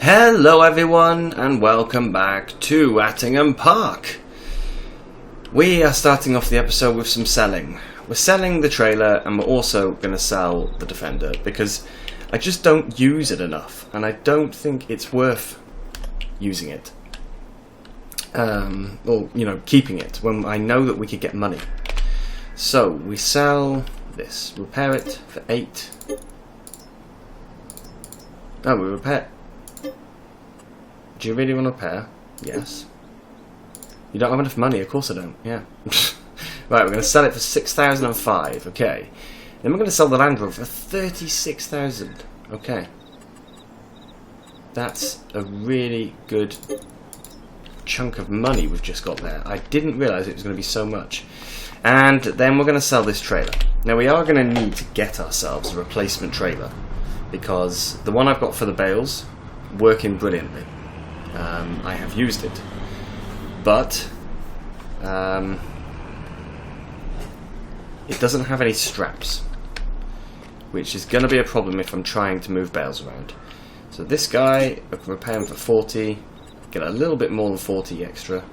Hello everyone and welcome back to Attingham Park. We are starting off the episode with some selling. We're selling the trailer and we're also going to sell the Defender because I just don't use it enough and I don't think it's worth using it. Or, you know, keeping it when I know that we could get money. So we sell this, repair it for 8. Oh, we repair. Do you really want to repair? Yes. You don't have enough money? Of course I don't. Yeah. Right, we're going to sell it for 6,005. Okay. Then we're going to sell the Land Rover for 36,000. Okay. That's a really good chunk of money we've just got there. I didn't realise it was going to be so much. And then we're going to sell this trailer. Now we are going to need to get ourselves a replacement trailer because the one I've got for the bales working brilliantly. I have used it, but it doesn't have any straps, which is going to be a problem if I'm trying to move bales around. So this guy, I can repair him for 40, get a little bit more than 40 extra,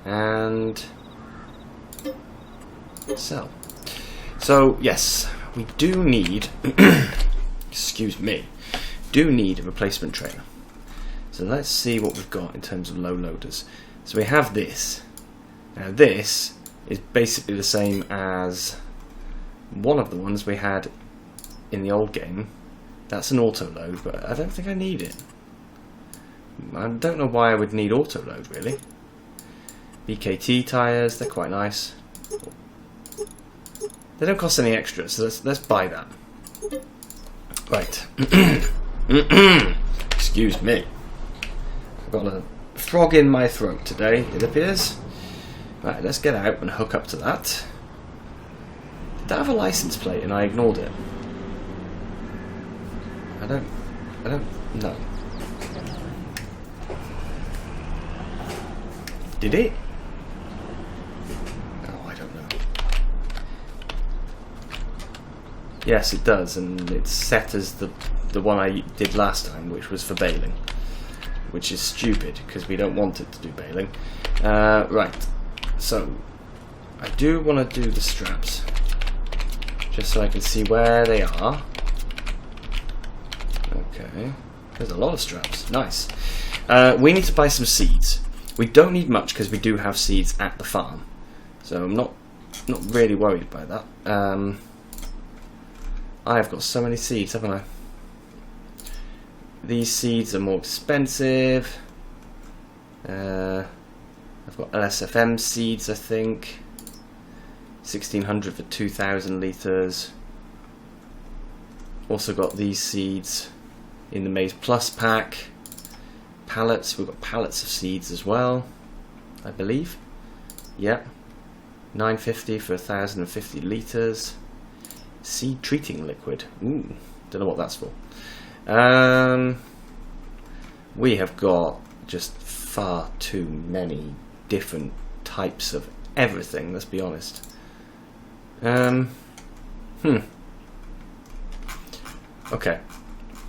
and sell. So yes, we do need, excuse me, do need a replacement trailer. So let's see what we've got in terms of low loaders. So we have this. Now this is basically the same as one of the ones we had in the old game. That's an auto load, but I don't think I need it. I don't know why I would need auto load really. BKT tyres, they're quite nice. They don't cost any extra, so let's buy that. Right. Excuse me. Got a frog in my throat today, it appears. Right, let's get out and hook up to that. Did that have a license plate and I ignored it? I don't know. Did it? Oh, I don't know. Yes, it does, and it's set as the one I did last time, which was for baling. Which is stupid, because we don't want it to do baling. Right, so I do want to do the straps, just so I can see where they are. Okay, there's a lot of straps, nice. We need to buy some seeds. We don't need much, because we do have seeds at the farm. So I'm not really worried by that. I've got so many seeds, haven't I? These seeds are more expensive. I've got LSFM seeds, I think. 1,600 for 2,000 litres. Also got these seeds in the Maize Plus pack. Pallets, we've got pallets of seeds as well, I believe. Yep. 950 for 1,050 litres. Seed treating liquid. Ooh, don't know what that's for. We have got just far too many different types of everything, let's be honest. Okay,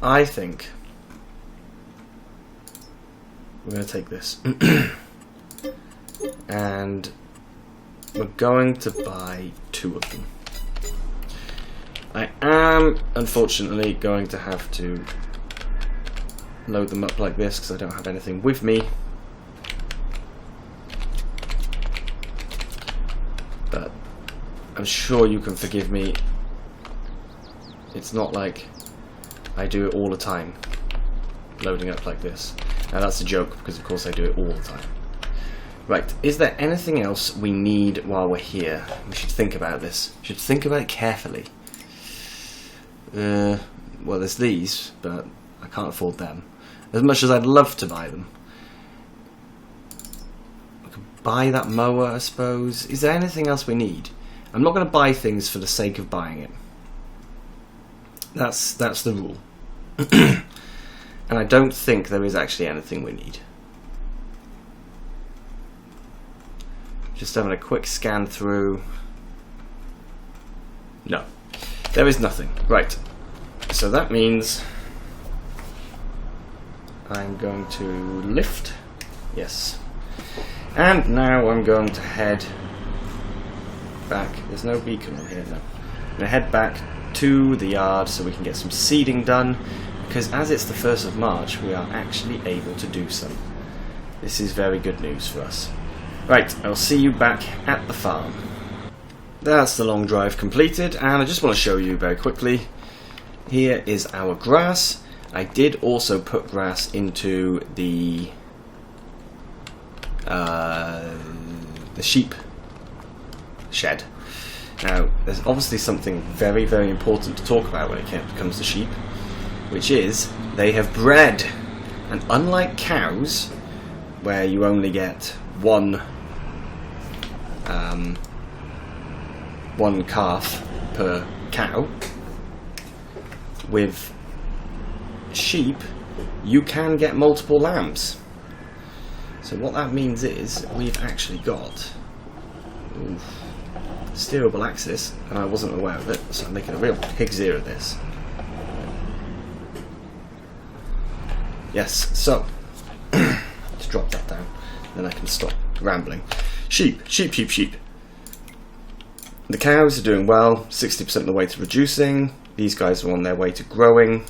I think we're going to take this and we're going to buy 2 of them. I am, unfortunately, going to have to load them up like this because I don't have anything with me. But I'm sure you can forgive me. It's not like I do it all the time, loading up like this. Now that's a joke because of course I do it all the time. Right, is there anything else we need while we're here? We should think about this. We should think about it carefully. Well, there's these, but I can't afford them. As much as I'd love to buy them. I could buy that mower, I suppose. Is there anything else we need? I'm not going to buy things for the sake of buying it. That's the rule. And I don't think there is actually anything we need. Just having a quick scan through. No. There is nothing. Right. So that means I'm going to lift. Yes. And now I'm going to head back. There's no beacon on here now. I'm going to head back to the yard so we can get some seeding done, because as it's the 1st of March, we are actually able to do so. This is very good news for us. Right, I'll see you back at the farm. That's the long drive completed, and I just want to show you very quickly. Here is our grass. I did also put grass into the sheep shed. Now, there's obviously something very, very important to talk about when it comes to sheep, which is they have bred. And unlike cows, where you only get one calf per cow, with sheep you can get multiple lambs. So what that means is we've actually got steerable axis, and I wasn't aware of it, so I'm making a real pig's ear of this. Yes, so let's drop that down, then I can stop rambling. Sheep, sheep, sheep, sheep. The cows are doing well, 60% of the way to reducing. These guys are on their way to growing.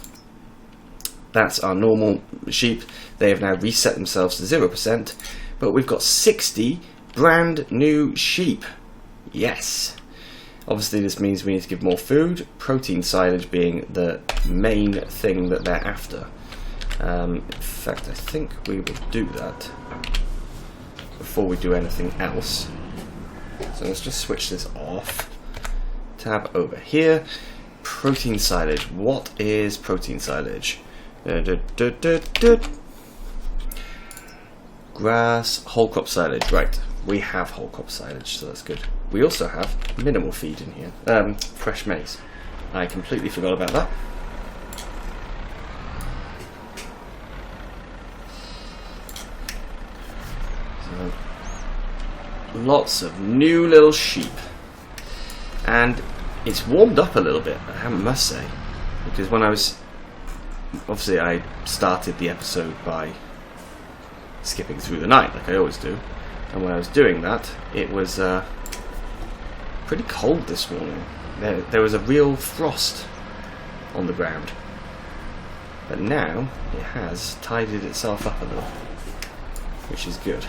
That's our normal sheep. They have now reset themselves to 0%, but we've got 60 brand new sheep. Yes. Obviously this means we need to give more food, protein silage being the main thing that they're after. In fact, I think we will do that before we do anything else. So let's just switch this off. Tab over here. Protein silage. What is protein silage? Grass, whole crop silage. Right, we have whole crop silage, so that's good. We also have minimal feed in here. Fresh maize. I completely forgot about that. So, lots of new little sheep. And it's warmed up a little bit, I must say. Because when I was... Obviously I started the episode by skipping through the night, like I always do. And when I was doing that, it was pretty cold this morning. There was a real frost on the ground. But now it has tidied itself up a little, which is good.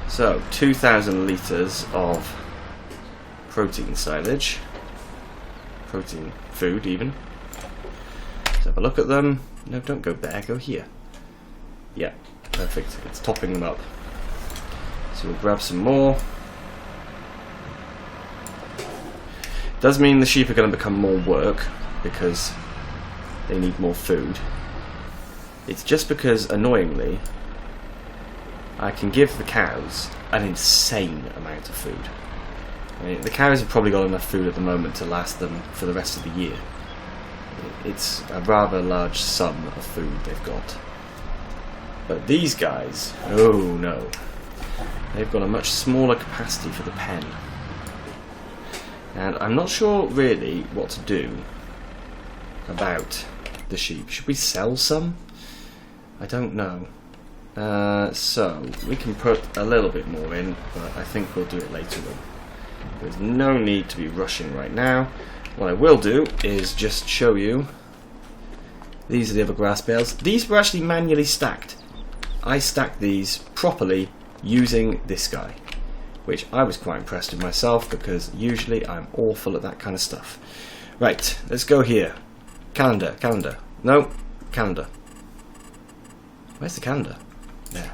So 2,000 litres of protein silage, protein food even. Let's have a look at them. No, don't go there, go here. Yeah, perfect, it's topping them up. So we'll grab some more. Does mean the sheep are going to become more work because they need more food. It's just because, annoyingly, I can give the cows an insane amount of food. I mean, the cows have probably got enough food at the moment to last them for the rest of the year. It's a rather large sum of food they've got. But these guys, oh no. They've got a much smaller capacity for the pen. And I'm not sure really what to do about the sheep. Should we sell some? I don't know. So we can put a little bit more in, but I think we'll do it later on. There's no need to be rushing right now. What I will do is just show you. These are the other grass bales. These were actually manually stacked. I stacked these properly using this guy, which I was quite impressed with myself because usually I'm awful at that kind of stuff. Right, let's go here. Calendar, calendar. No, calendar. Where's the calendar? There.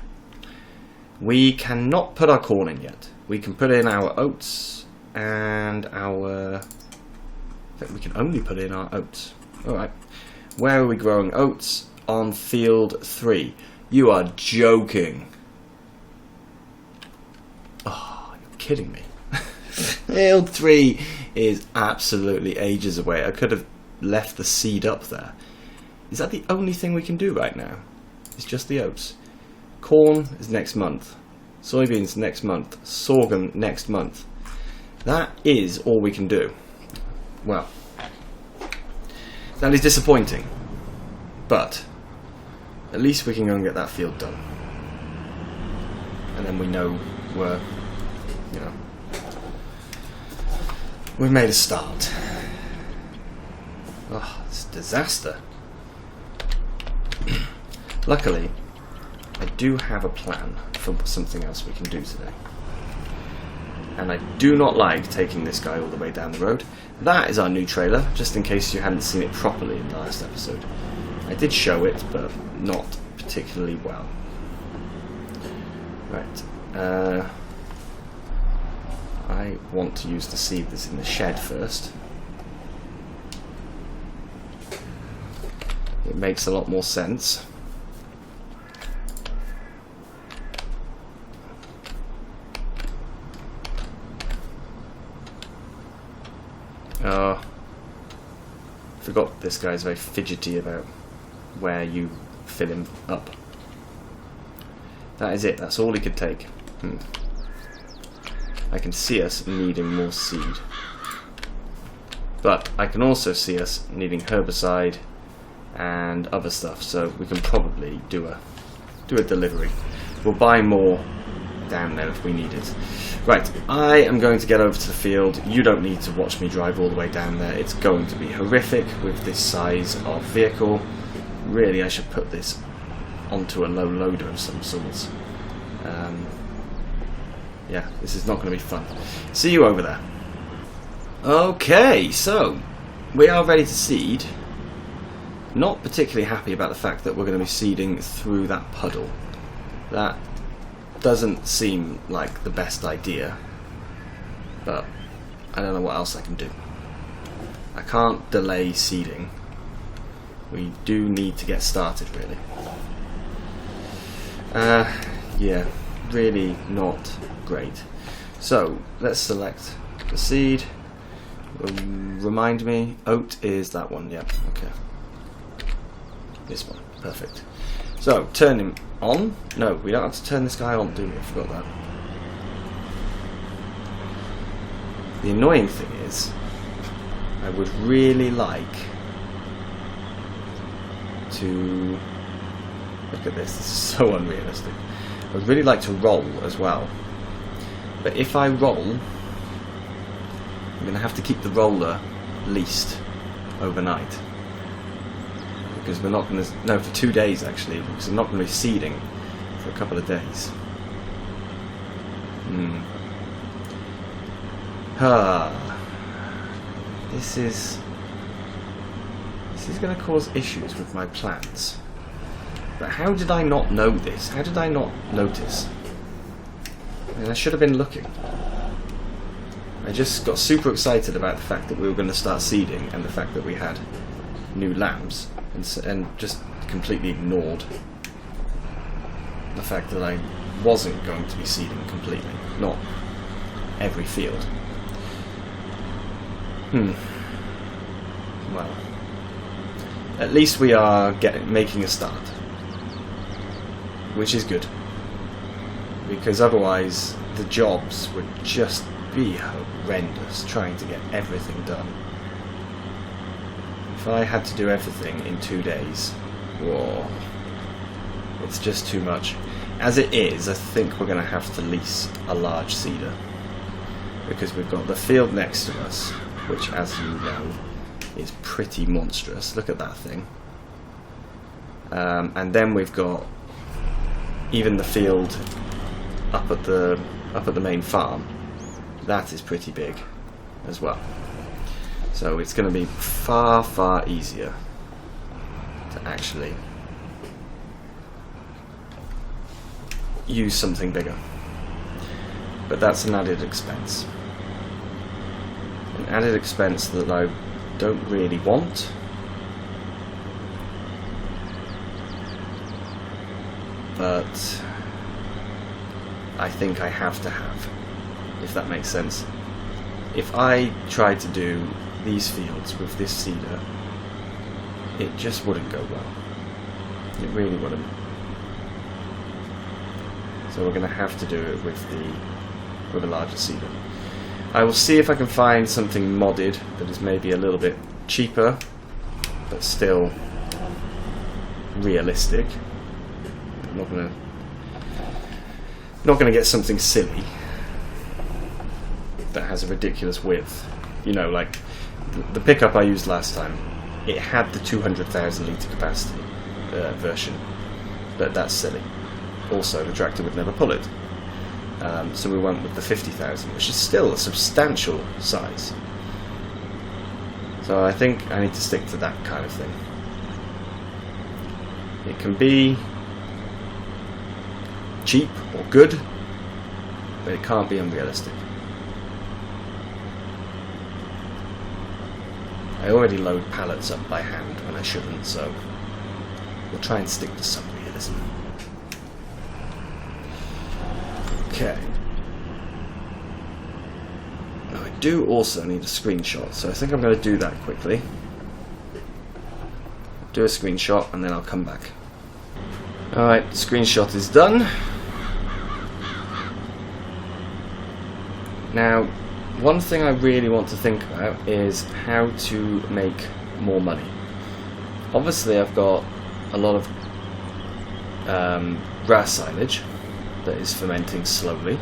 We cannot put our corn in yet. We can put in our oats and our... In fact, we can only put in our oats. Alright. Where are we growing oats? On field 3. You are joking. Oh, you're kidding me. Field 3 is absolutely ages away. I could have left the seed up there. Is that the only thing we can do right now? It's just the oats. Corn is next month. Soybeans next month. Sorghum next month. That is all we can do. Well, that is disappointing. But at least we can go and get that field done. And then we know we're, you know, we've made a start. Oh, it's a disaster. Luckily, I do have a plan for something else we can do today. And I do not like taking this guy all the way down the road. That is our new trailer, just in case you hadn't seen it properly in the last episode. I did show it, but not particularly well. Right. I want to use the seed that's in the shed first. It makes a lot more sense. Forgot this guy's very fidgety about where you fill him up. That is it, that's all he could take. I can see us needing more seed. But I can also see us needing herbicide and other stuff, so we can probably do a delivery. We'll buy more down there if we need it. Right, I am going to get over to the field. You don't need to watch me drive all the way down there. It's going to be horrific with this size of vehicle. Really, I should put this onto a low loader of some sort. Yeah, this is not going to be fun. See you over there. Okay, so we are ready to seed. Not particularly happy about the fact that we're going to be seeding through that puddle. That doesn't seem like the best idea, but I don't know what else I can do. I can't delay seeding. We do need to get started, really. Yeah, really not great. So let's select the seed. Remind me, oat is that one. Yep, okay. This one, perfect. So turn him on. No, we don't have to turn this guy on, do we? I forgot that. The annoying thing is, I would really like to look at this. This is so unrealistic. I would really like to roll as well. But if I roll, I'm going to have to keep the roller leased overnight. Because we're not going to... No, for 2 days actually, because I'm not going to be seeding for a couple of days. This is going to cause issues with my plans. But how did I not know this? How did I not notice? I mean, I should have been looking. I just got super excited about the fact that we were going to start seeding and the fact that we had new lambs, and just completely ignored the fact that I wasn't going to be seeding completely. Not every field. Well, at least we are making a start, which is good, because otherwise the jobs would just be horrendous trying to get everything done. If I had to do everything in 2 days, whoa, it's just too much. As it is, I think we're going to have to lease a large seeder, because we've got the field next to us, which, as you know, is pretty monstrous. Look at that thing. And then we've got even the field up at the main farm. That is pretty big as well. So it's going to be far, far easier to actually use something bigger. But that's an added expense. An added expense that I don't really want. But I think I have to have, if that makes sense. If I tried to do these fields with this seeder, it just wouldn't go well. It really wouldn't. So we're going to have to do it with a larger seeder. I will see if I can find something modded that is maybe a little bit cheaper, but still realistic. I'm not gonna get something silly that has a ridiculous width. You know, like the pickup I used last time, it had the 200,000 litre capacity version, but that's silly. Also, the tractor would never pull it. So we went with the 50,000, which is still a substantial size. So I think I need to stick to that kind of thing. It can be cheap or good, but it can't be unrealistic. I already load pallets up by hand when I shouldn't, so we'll try and stick to some realism. Okay. Now I do also need a screenshot, so I think I'm going to do that quickly. Do a screenshot and then I'll come back. Alright, screenshot is done. Now, one thing I really want to think about is how to make more money. Obviously I've got a lot of grass silage that is fermenting slowly,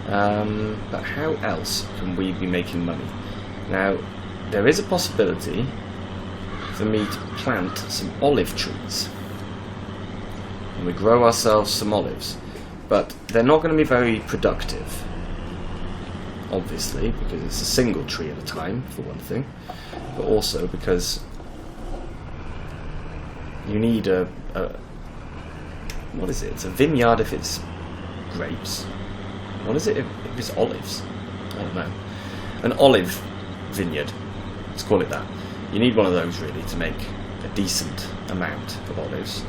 but how else can we be making money? Now, there is a possibility for me to plant some olive trees and we grow ourselves some olives, but they're not going to be very productive, obviously, because it's a single tree at a time, for one thing, but also because you need a what is it? It's a vineyard if it's grapes. What is it if it's olives? I don't know. An olive vineyard, let's call it that. You need one of those really to make a decent amount of olives,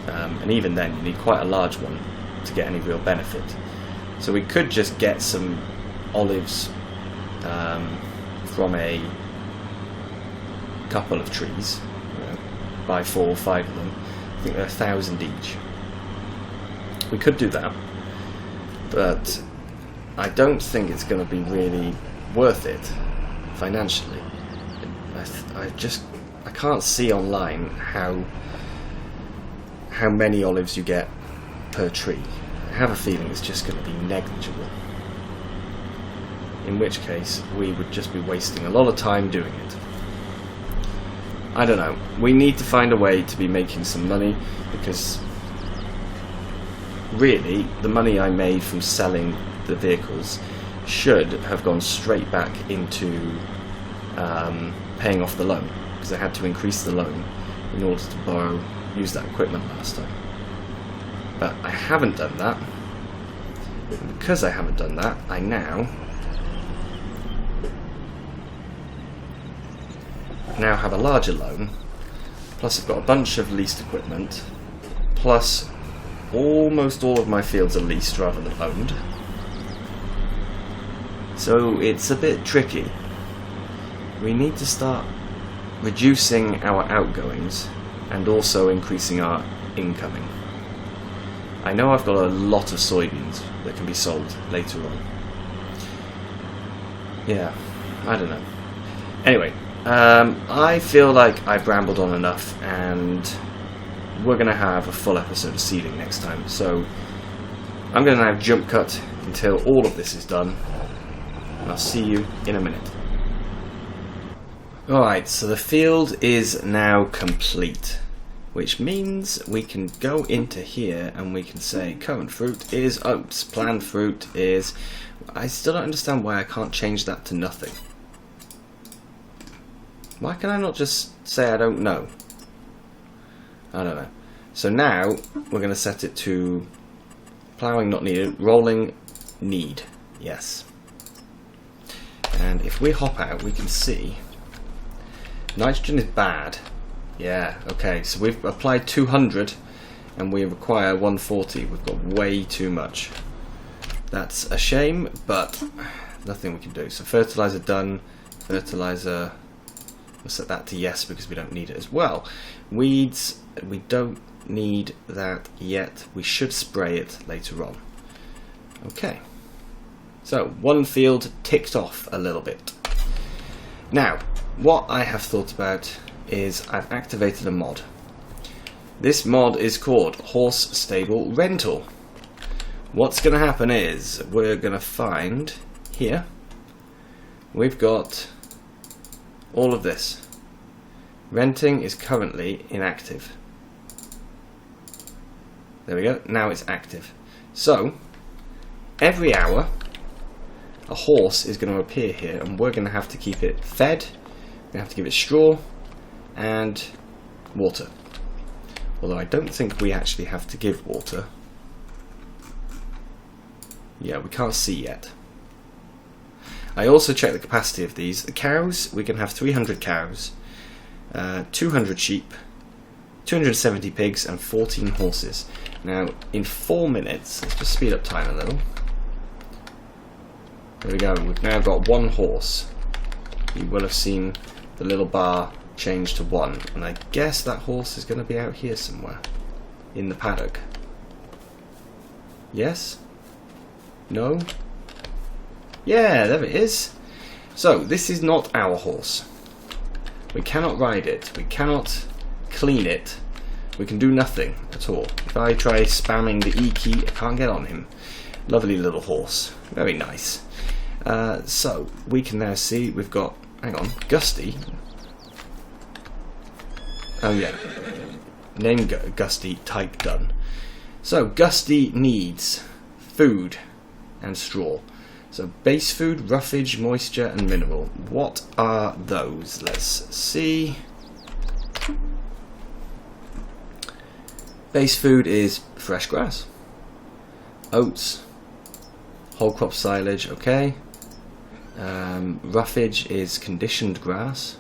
and even then you need quite a large one to get any real benefit. So we could just get some olives from a couple of trees, you know, buy 4 or 5 of them. I think they're 1,000 each. We could do that, but I don't think it's going to be really worth it financially. I can't see online how many olives you get per tree. I have a feeling it's just going to be negligible. In which case, we would just be wasting a lot of time doing it. I don't know. We need to find a way to be making some money, because really, the money I made from selling the vehicles should have gone straight back into paying off the loan, because I had to increase the loan in order to use that equipment last time. But I haven't done that, and because I haven't done that, I now have a larger loan, plus I've got a bunch of leased equipment, plus almost all of my fields are leased rather than owned. So it's a bit tricky. We need to start reducing our outgoings and also increasing our incoming. I know I've got a lot of soybeans that can be sold later on. Yeah, I don't know. Anyway, I feel like I've rambled on enough, and we're going to have a full episode of seeding next time. So I'm going to now jump cut until all of this is done, and I'll see you in a minute. Alright, so the field is now complete, which means we can go into here and we can say current fruit is oats, planned fruit is... I still don't understand why I can't change that to nothing. Why can I not just say I don't know? I don't know. So now we're going to set it to ploughing not needed, rolling need, yes. And if we hop out, we can see nitrogen is bad. Yeah, okay, so we've applied 200 and we require 140. We've got way too much. That's a shame, but nothing we can do. So fertilizer done, fertilizer, we'll set that to yes because we don't need it as well. Weeds, we don't need that yet. We should spray it later on. Okay, so one field ticked off a little bit. Now, what I have thought about is I've activated a mod. This mod is called Horse Stable Rental. What's going to happen is we're going to find here, we've got all of this. Renting is currently inactive. There we go, now it's active. So, every hour, a horse is going to appear here, and we're going to have to keep it fed, we're going to have to give it straw and water. Although I don't think we actually have to give water. Yeah, we can't see yet. I also checked the capacity of these. The cows, we can have 300 cows, 200 sheep, 270 pigs and 14 horses. Now, in 4 minutes, let's just speed up time a little. There we go, we've now got 1 horse. You will have seen the little bar change to 1, and I guess that horse is going to be out here somewhere, in the paddock. Yes? No? Yeah, there it is. So, this is not our horse. We cannot ride it, we cannot clean it, we can do nothing at all. If I try spamming the E key, I can't get on him. Lovely little horse, very nice. So, we can now see we've got, hang on, Gusty. Oh yeah, name Gusty, type done. So, Gusty needs food and straw. So base food, roughage, moisture and mineral. What are those? Let's see. Base food is fresh grass, oats, whole crop silage, okay. Roughage is conditioned grass,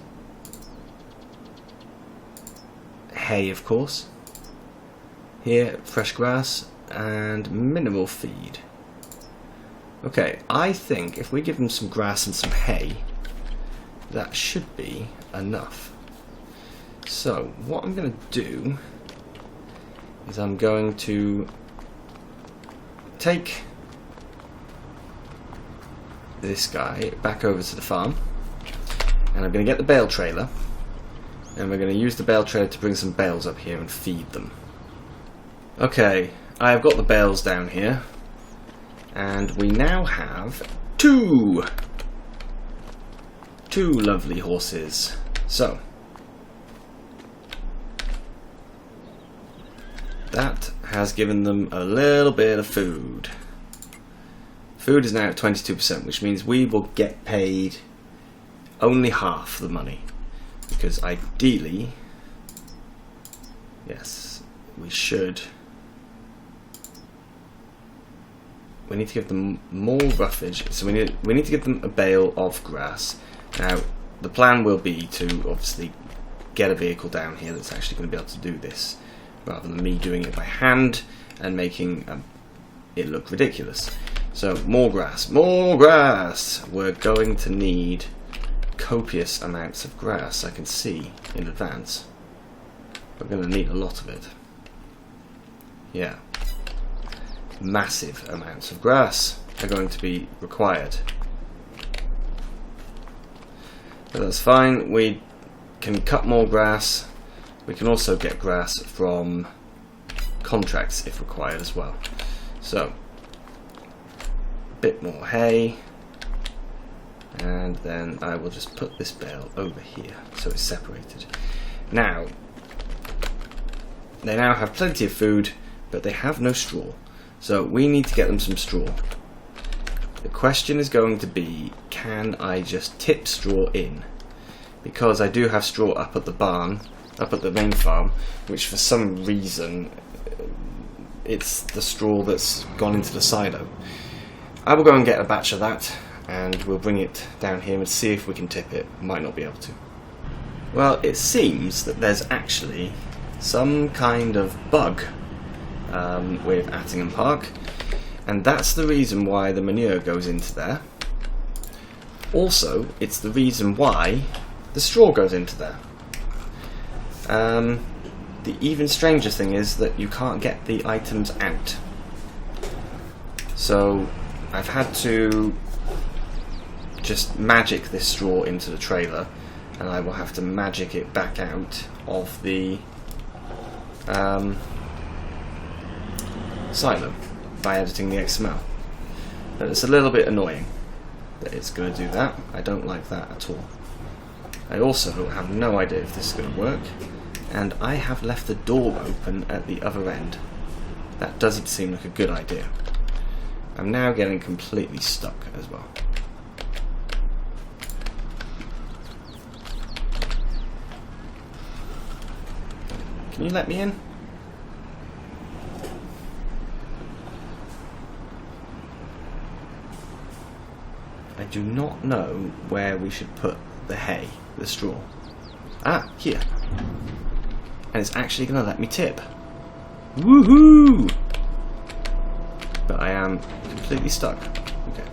hay of course, here fresh grass, and mineral feed. Okay, I think if we give them some grass and some hay, that should be enough. So, what I'm going to do is I'm going to take this guy back over to the farm, and I'm going to get the bale trailer, and we're going to use the bale trailer to bring some bales up here and feed them. Okay, I've got the bales down here. And we now have two lovely horses. So, that has given them a little bit of food. Food is now at 22%, which means we will get paid only half the money. Because ideally, yes, we should... We need to give them more roughage, so we need to give them a bale of grass. Now, the plan will be to obviously get a vehicle down here that's actually going to be able to do this, rather than me doing it by hand and making it look ridiculous. So, more grass, more grass! We're going to need copious amounts of grass, I can see in advance. We're going to need a lot of it. Yeah. Massive amounts of grass are going to be required. But that's fine, we can cut more grass. We can also get grass from contracts if required as well. So, a bit more hay, and then I will just put this bale over here so it's separated. Now, they now have plenty of food, but they have no straw. So we need to get them some straw. The question is going to be, can I just tip straw in? Because I do have straw up at the barn, up at the main farm, which for some reason, it's the straw that's gone into the silo. I will go and get a batch of that, and we'll bring it down here and see if we can tip it. Might not be able to. Well, it seems that there's actually some kind of bug with Attingham Park, and that's the reason why the manure goes into there. Also, it's the reason why the straw goes into there. The even stranger thing is that you can't get the items out. So I've had to just magic this straw into the trailer, and I will have to magic it back out of the silo by editing the XML. And it's a little bit annoying that it's going to do that. I don't like that at all. I also have no idea if this is going to work, and I have left the door open at the other end. That doesn't seem like a good idea. I'm now getting completely stuck as well. Can you let me in? I do not know where we should put the hay, the straw. Ah, here. And it's actually going to let me tip. Woohoo! But I am completely stuck. Okay.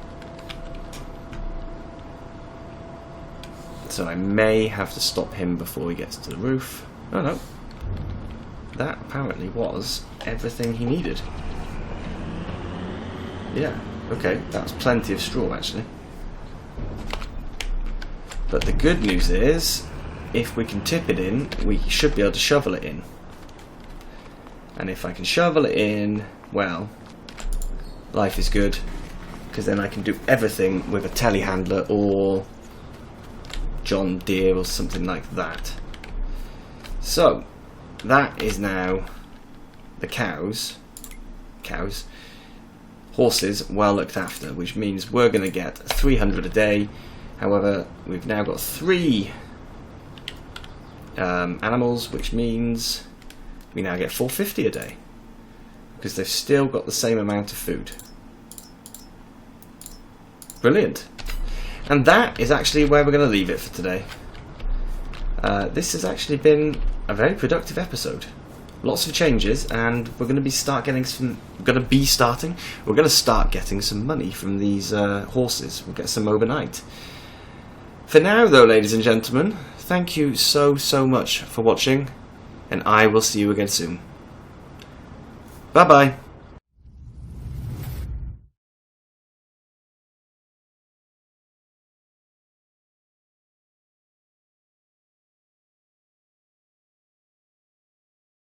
So I may have to stop him before he gets to the roof. Oh no. That apparently was everything he needed. Yeah, okay, that's plenty of straw actually. But the good news is, if we can tip it in, we should be able to shovel it in. And if I can shovel it in, well, life is good, because then I can do everything with a telehandler or John Deere or something like that. So, that is now the horses well looked after, which means we're going to get 300 a day. However, we've now got 3 animals, which means we now get 450 a day, because they've still got the same amount of food. Brilliant. And that is actually where we're going to leave it for today. This has actually been a very productive episode. Lots of changes, and we're going to start getting some money from these horses. We'll get some overnight. For now, though, ladies and gentlemen, thank you so much for watching, and I will see you again soon. Bye bye.